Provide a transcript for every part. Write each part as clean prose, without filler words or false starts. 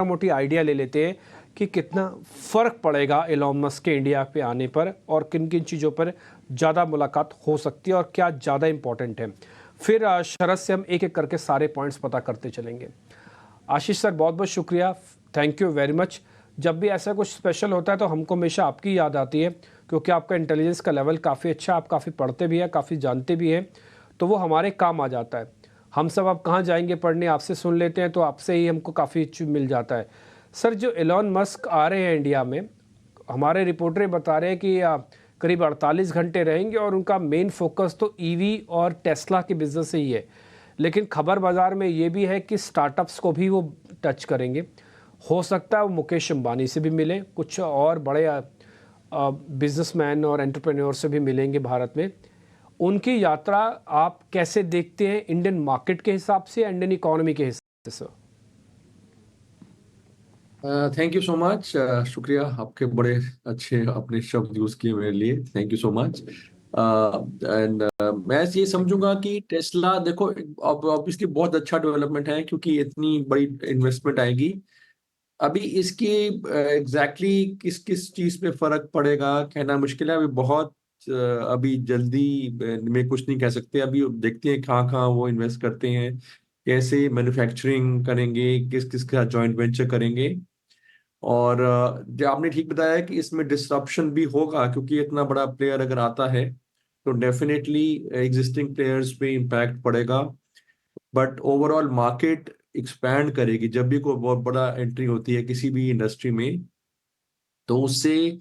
मोटी आइडिया ले लेते हैं कि कितना फ़र्क पड़ेगा एलोन मस्क के इंडिया पे आने पर और किन किन चीज़ों पर ज़्यादा मुलाकात हो सकती है और क्या ज़्यादा इम्पोर्टेंट है। फिर शरद से हम एक एक करके सारे पॉइंट्स पता करते चलेंगे। आशीष सर, बहुत बहुत शुक्रिया, थैंक यू वेरी मच। जब भी ऐसा कुछ स्पेशल होता है तो हमको हमेशा आपकी याद आती है, क्योंकि आपका इंटेलिजेंस का लेवल काफ़ी अच्छा, आप काफ़ी पढ़ते भी हैं, काफ़ी जानते भी हैं, तो वो हमारे काम आ जाता है। हम सब अब कहाँ जाएंगे पढ़ने, आपसे सुन लेते हैं, तो आपसे ही हमको काफ़ी मिल जाता है। सर, जो एलोन मस्क आ रहे हैं इंडिया में, हमारे रिपोर्टर बता रहे हैं कि करीब 48 घंटे रहेंगे और उनका मेन फोकस तो ईवी और टेस्ला के बिजनेस से ही है। लेकिन खबर बाज़ार में ये भी है कि स्टार्टअप्स को भी वो टच करेंगे। हो सकता है वो मुकेश अंबानी से भी मिलें, कुछ और बड़े बिजनेसमैन और एंटरप्रेन्योर से भी मिलेंगे भारत में। उनकी यात्रा आप कैसे देखते हैं, इंडियन मार्केट के हिसाब से, इंडियन इकोनॉमी के हिसाब से? Thank you so much. शुक्रिया, आपके बड़े अच्छे अपने शब्द यूज किए मेरे लिए, thank you so much. And मैं ये समझूंगा कि टेस्ला, देखो, अब ऑब्वियसली बहुत अच्छा डेवलपमेंट है क्योंकि इतनी बड़ी इन्वेस्टमेंट आएगी। अभी इसकी एग्जैक्टली किस किस चीज पे फर्क पड़ेगा कहना मुश्किल है। अभी बहुत अभी जल्दी में कुछ नहीं कह सकते। अभी देखते हैं कहाँ कहाँ वो इन्वेस्ट करते हैं, कैसे मैन्युफैक्चरिंग करेंगे, किस किस का जॉइंट वेंचर करेंगे। और जो आपने ठीक बताया कि इसमें डिसरप्शन भी होगा क्योंकि इतना बड़ा प्लेयर अगर आता है तो डेफिनेटली एग्जिस्टिंग प्लेयर्स पे इम्पैक्ट पड़ेगा। बट ओवरऑल मार्केट एक्सपैंड करेगी। जब भी कोई बहुत बड़ा एंट्री होती है किसी भी इंडस्ट्री में, तो उससे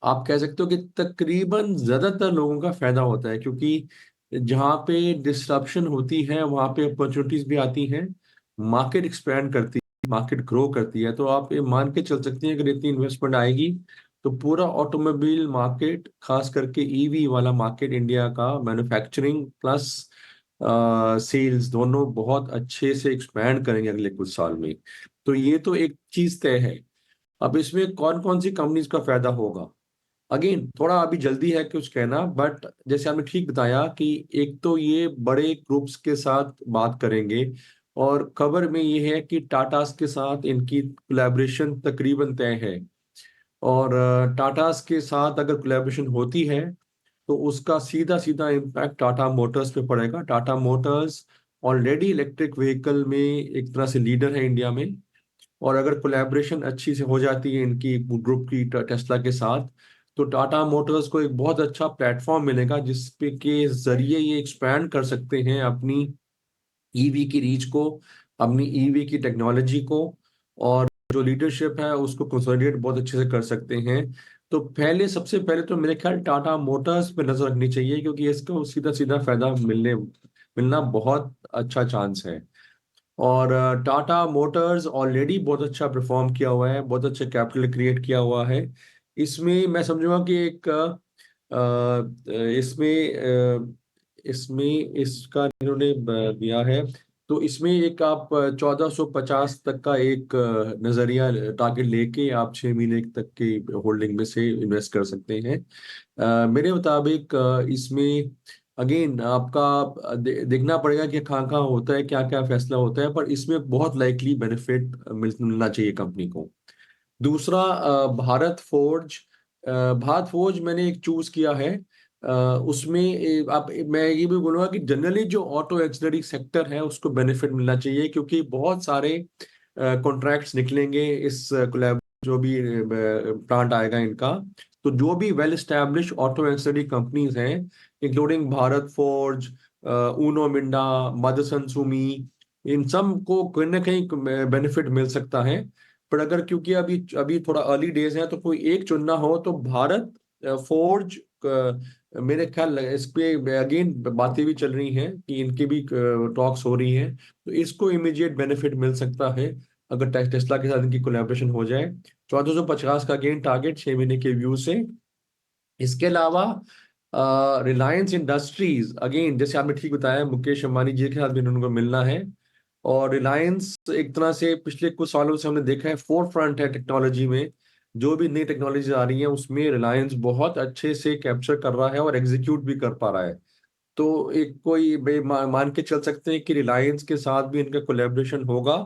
आप कह सकते हो कि तकरीबन ज्यादातर लोगों का फायदा होता है, क्योंकि जहाँ पे डिसरप्शन होती है वहां पे अपॉर्चुनिटीज भी आती हैं। मार्केट एक्सपैंड करती है, मार्केट ग्रो करती है। तो आप ये मान के चल सकते हैं अगर इतनी इन्वेस्टमेंट आएगी तो पूरा ऑटोमोबाइल मार्केट, खास करके ईवी वाला मार्केट इंडिया का, मैन्युफैक्चरिंग प्लस सेल्स दोनों बहुत अच्छे से एक्सपैंड करेंगे अगले कुछ साल में। तो ये तो एक चीज तय है। अब इसमें कौन कौन सी कंपनीज का फायदा होगा, अगेन थोड़ा अभी जल्दी है कुछ कहना। बट जैसे आपने ठीक बताया कि एक तो ये बड़े ग्रुप्स के साथ बात करेंगे, और खबर में ये है कि टाटास के साथ इनकी कोलैबोरेशन तकरीबन तय है। और टाटास के साथ अगर कोलैबोरेशन होती है तो उसका सीधा सीधा इम्पैक्ट टाटा मोटर्स पे पड़ेगा। Tata Motors already electric vehicle में एक तरह से लीडर है इंडिया में, और अगर कोलैबोरेशन अच्छी से हो जाती है इनकी ग्रुप की टेस्ला के साथ, तो टाटा मोटर्स को एक बहुत अच्छा प्लेटफॉर्म मिलेगा जिसपे के जरिए ये एक्सपैंड कर सकते हैं अपनी ईवी की रीच को, अपनी ईवी की टेक्नोलॉजी को, और जो लीडरशिप है उसको कंसोलिडेट बहुत अच्छे से कर सकते हैं। तो पहले, सबसे पहले तो मेरे ख्याल टाटा मोटर्स पे नजर रखनी चाहिए, क्योंकि इसको सीधा सीधा फायदा मिलना बहुत अच्छा चांस है। और टाटा मोटर्स ऑलरेडी बहुत अच्छा परफॉर्म किया हुआ है, बहुत अच्छा कैपिटल क्रिएट किया हुआ है। इसमें मैं समझूंगा कि एक इसमें इसका इन्होंने दिया है, तो इसमें एक आप 1450 तक का एक नजरिया टारगेट लेके आप 6 महीने तक की होल्डिंग में से इन्वेस्ट कर सकते हैं। मेरे मुताबिक इसमें अगेन आपका देखना पड़ेगा कि कहाँ कहाँ होता है, क्या क्या फैसला होता है, पर इसमें बहुत लाइकली बेनिफिट मिलना चाहिए कंपनी को। दूसरा, भारत फोर्ज मैंने एक चूज किया है। उसमें आप, मैं ये भी बोलूंगा कि जनरली जो ऑटो एक्सलरी सेक्टर है उसको बेनिफिट मिलना चाहिए, क्योंकि बहुत सारे कॉन्ट्रैक्ट्स निकलेंगे इस कोलैब, जो भी प्लांट आएगा इनका। तो जो भी well established auto ancillary companies हैं, इंक्लूडिंग भारत फोर्ज, ऊनो मिंडा, मदरसन सुमी, इन सब को कहीं ना कहीं बेनिफिट मिल सकता है। पर अगर, क्योंकि अभी अभी थोड़ा अर्ली डेज है, तो कोई एक चुनना हो तो भारत फोर्ज, मेरे ख्याल इस पे अगेन बातें भी चल रही हैं कि इनकी भी टॉक्स हो रही हैं, तो इसको इमीडिएट बेनिफिट मिल सकता है अगर टेस्ला के साथ इनकी कोलैबोरेशन हो जाए। 1450 का अगेन टारगेट 6 महीने के व्यू से। इसके अलावा रिलायंस इंडस्ट्रीज, अगेन जैसे आपने ठीक बताया, मुकेश अंबानी जी के साथ भी उनको मिलना है। और रिलायंस एक तरह से पिछले कुछ सालों से हमने देखा है फोर फ्रंट है टेक्नोलॉजी में। जो भी नई टेक्नोलॉजी आ रही है उसमें रिलायंस बहुत अच्छे से कैप्चर कर रहा है और एग्जीक्यूट भी कर पा रहा है। तो एक कोई मान के चल सकते हैं कि रिलायंस के साथ भी इनका कोलैबोरेशन होगा।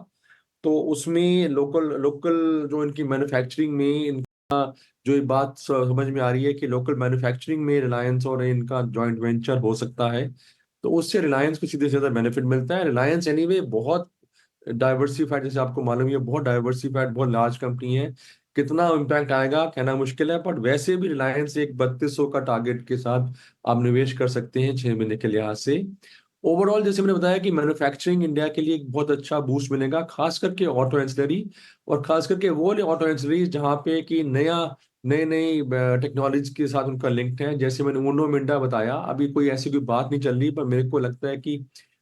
तो उसमें लोकल लोकल जो इनकी मैन्युफैक्चरिंग में इनका जो ये बात समझ में आ रही है कि लोकल मैन्युफैक्चरिंग में रिलायंस और इनका जॉइंट वेंचर हो सकता है, तो उससे रिलायंस को सीधे सीधा बेनिफिट मिलता है। रिलायंस एनीवे बहुत डाइवर्सिफाइड, जैसे आपको मालूम है, बहुत डाइवर्सिफाइड, बहुत लार्ज कंपनी है। कितना इम्पैक्ट आएगा कहना मुश्किल है, बट वैसे भी रिलायंस एक 3200 का टारगेट के साथ आप निवेश कर सकते हैं 6 महीने के लिहाज से। ओवरऑल जैसे मैंने बताया कि मैन्युफैक्चरिंग इंडिया के लिए एक बहुत अच्छा बूस्ट मिलेगा, खास करके ऑटो एंसिलरी, और खास करके वो ऑटो एंसिलरी जहाँ पे कि नई नई टेक्नोलॉजी के साथ उनका लिंक्ड है। जैसे मैंने उनो मिंडा बताया, अभी कोई ऐसी कोई बात नहीं चल रही, पर मेरे को लगता है कि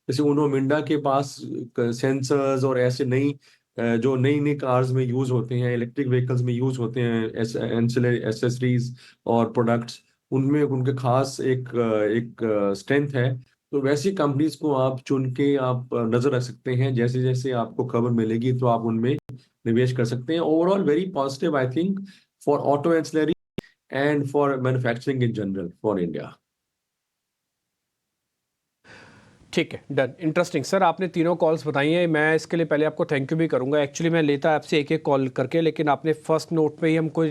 जैसे उनो मिंडा के पास सेंसर्स और ऐसे जो नई नई कार्स में यूज होते हैं, इलेक्ट्रिक व्हीकल्स में यूज होते हैं एंसिलरी एसेसरीज और प्रोडक्ट्स, उनमें उनके खास एक स्ट्रेंथ है। तो वैसी कंपनीज को आप चुन के आप नजर रख सकते हैं, जैसे जैसे आपको खबर मिलेगी तो आप उनमें निवेश कर सकते हैं। Overall very positive I think for auto ancillary and for manufacturing in general for India. ठीक है, डन। इंटरेस्टिंग सर, आपने तीनों कॉल्स बताई हैं, मैं इसके लिए पहले आपको थैंक यू भी करूंगा। एक्चुअली मैं लेता आपसे एक एक कॉल करके, लेकिन आपने फर्स्ट नोट पे ही हमको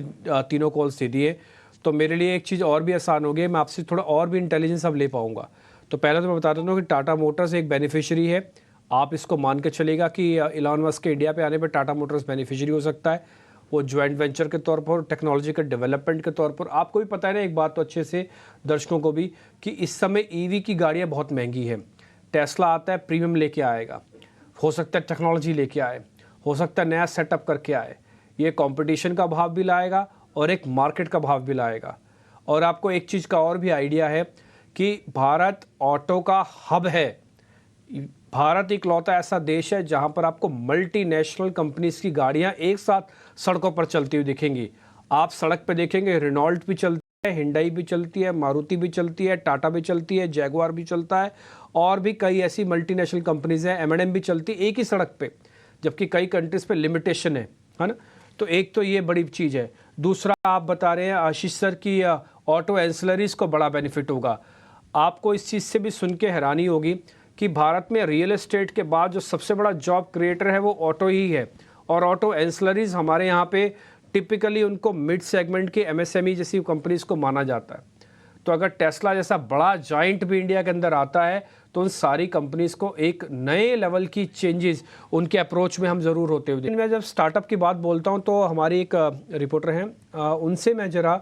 तीनों कॉल्स दे दिए, तो मेरे लिए एक चीज़ और भी आसान हो गई, मैं आपसे थोड़ा और भी इंटेलिजेंस अब ले पाऊंगा। तो पहले तो मैं बता देता हूँ कि टाटा मोटर्स एक बेनिफिशियरी है। आप इसको मान के चलेगा कि इलॉन मस्क के इंडिया पे आने पर टाटा मोटर्स बेनिफिशियरी हो सकता है, वो ज्वाइंट वेंचर के तौर पर, टेक्नोलॉजी के डेवलपमेंट के तौर पर। आपको भी पता है ना एक बात तो अच्छे से, दर्शकों को भी, कि इस समय ईवी की गाड़ियाँ बहुत महंगी हैं। टेस्ला आता है, प्रीमियम लेके आएगा, हो सकता है टेक्नोलॉजी लेके आए, हो सकता है नया सेटअप करके आए। ये कंपटीशन का भाव भी लाएगा और एक मार्केट का भाव भी लाएगा। और आपको एक चीज़ का और भी आइडिया है कि भारत ऑटो का हब है। भारत इकलौता ऐसा देश है जहां पर आपको मल्टीनेशनल कंपनीज की गाड़ियां एक साथ सड़कों पर चलती हुई दिखेंगी। आप सड़क पे देखेंगे रेनॉल्ट भी चलती है, हिंडई भी चलती है, मारुति भी चलती है, टाटा भी चलती है, जैगुआर भी चलता है, और भी कई ऐसी मल्टीनेशनल कंपनीज हैं, M&M भी चलती है एक ही सड़क पे, जबकि कई कंट्रीज पे लिमिटेशन है ना। तो एक तो ये बड़ी चीज़ है। दूसरा, आप बता रहे हैं आशीष सर की ऑटो एंसिलरीज को बड़ा बेनिफिट होगा। आपको इस चीज़ से भी सुन के हैरानी होगी कि भारत में रियल एस्टेट के बाद जो सबसे बड़ा जॉब क्रिएटर है वो ऑटो ही है। और ऑटो एंसिलरीज हमारे यहाँ पे टिपिकली उनको मिड सेगमेंट के MSME जैसी कंपनीज को माना जाता है। तो अगर टेस्ला जैसा बड़ा जाइंट भी इंडिया के अंदर आता है तो उन सारी कंपनीज को एक नए लेवल की चेंजेस उनके अप्रोच में हम ज़रूर होते हुए। मैं जब स्टार्टअप की बात बोलता हूँ तो हमारी एक रिपोर्टर हैं, उनसे मैं ज़रा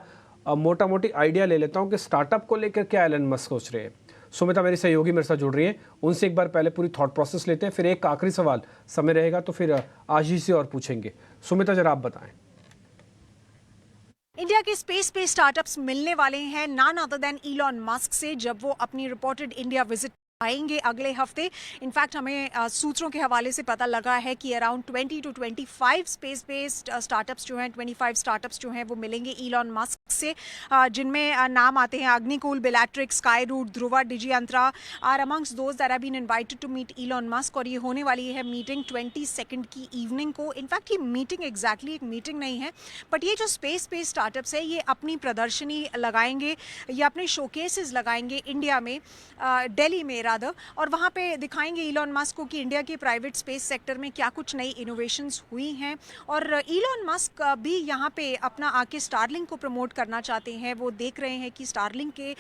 मोटा मोटी आइडिया ले लेता हूँ कि स्टार्टअप को लेकर क्या एलन मस्क सोच रहे हैं। सुमिता मेरी सहयोगी मेरे साथ जुड़ रही हैं, उनसे एक बार पहले पूरी थॉट प्रोसेस लेते हैं, फिर एक आखिरी सवाल समय रहेगा तो फिर आशीष से और पूछेंगे। सुमिता जरा आप बताएं। इंडिया के स्पेस पे स्टार्टअप्स मिलने वाले हैं none other than Elon Musk से, जब वो अपनी रिपोर्टेड इंडिया विजिट आएंगे अगले हफ्ते। इनफैक्ट हमें सूत्रों के हवाले से पता लगा है कि around 20 to 25 space based startups जो हैं, 25 स्टार्टअप्स जो हैं वो मिलेंगे इलॉन मस्क से, जिनमें नाम आते हैं Agnikul, Bellatrix, Skyroot, Dhruva, Digantara are amongst those that have been invited to meet Elon Musk. और ये होने वाली है मीटिंग 22 की इवनिंग को। इनफैक्ट ये मीटिंग एग्जैक्टली एक मीटिंग नहीं है, बट ये जो स्पेस बेस्ड स्टार्टअप्स है ये अपनी प्रदर्शनी लगाएंगे या अपने शोकेसेस लगाएंगे इंडिया में, दिल्ली में रादर, और वहाँ पे दिखाएंगे इलॉन मस्क को कि इंडिया के प्राइवेट स्पेस सेक्टर में क्या कुछ नई इनोवेशंस हुई हैं। और इलॉन मस्क भी यहाँ पे अपना आके स्टारलिंक को प्रमोट करना चाहते हैं। वो देख रहे हैं कि स्टारलिंक के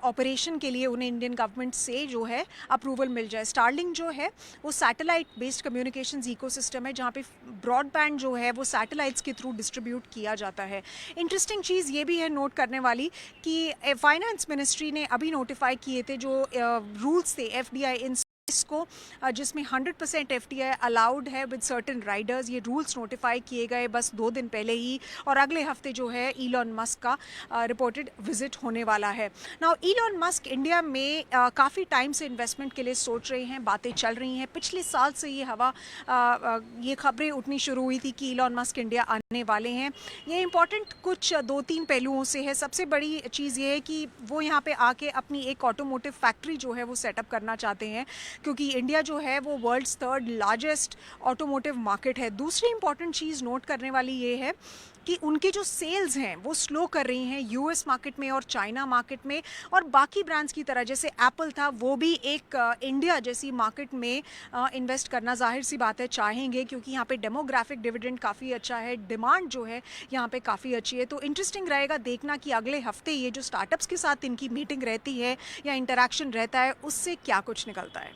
ऑपरेशन के लिए उन्हें इंडियन गवर्नमेंट से जो है अप्रूवल मिल जाए। स्टारलिंक जो है वो सैटेलाइट बेस्ड कम्युनिकेशंस इकोसिस्टम है, जहाँ पे ब्रॉडबैंड जो है वो सैटेलाइट्स के थ्रू डिस्ट्रीब्यूट किया जाता है। इंटरेस्टिंग चीज़ ये भी है नोट करने वाली कि फाइनेंस मिनिस्ट्री ने अभी नोटिफाई किए थे जो रूल्स थे FDI इन इसको, जिसमें 100% FDI अलाउड है विद सर्टेन राइडर्स। ये रूल्स नोटिफाई किए गए बस 2 दिन पहले ही, और अगले हफ्ते जो है इलॉन मस्क का रिपोर्टेड विजिट होने वाला है। नाउ इलॉन मस्क इंडिया में काफ़ी टाइम से इन्वेस्टमेंट के लिए सोच रहे हैं, बातें चल रही हैं। पिछले साल से ये खबरें उठनी शुरू हुई थी कि इलॉन मस्क इंडिया आने वाले हैं। ये इंपॉर्टेंट कुछ 2-3 पहलुओं से है। सबसे बड़ी चीज़ ये है कि वो यहाँ पे आके अपनी एक ऑटोमोटिव फैक्ट्री जो है वो सेटअप करना चाहते हैं, क्योंकि क्योंकि इंडिया जो है वो world's third largest automotive market है। दूसरी इंपॉर्टेंट चीज़ नोट करने वाली ये है कि उनकी जो सेल्स हैं वो स्लो कर रही हैं यूएस मार्केट में और चाइना मार्केट में, और बाकी ब्रांड्स की तरह जैसे एप्पल था वो भी एक इंडिया जैसी मार्केट में इन्वेस्ट करना जाहिर सी बात है चाहेंगे, क्योंकि यहाँ पे डेमोग्राफिक डिविडेंड काफ़ी अच्छा है, डिमांड जो है यहाँ पे काफ़ी अच्छी है। तो इंटरेस्टिंग रहेगा देखना कि अगले हफ्ते ये जो स्टार्टअप्स के साथ इनकी मीटिंग रहती है या इंटरेक्शन रहता है उससे क्या कुछ निकलता है।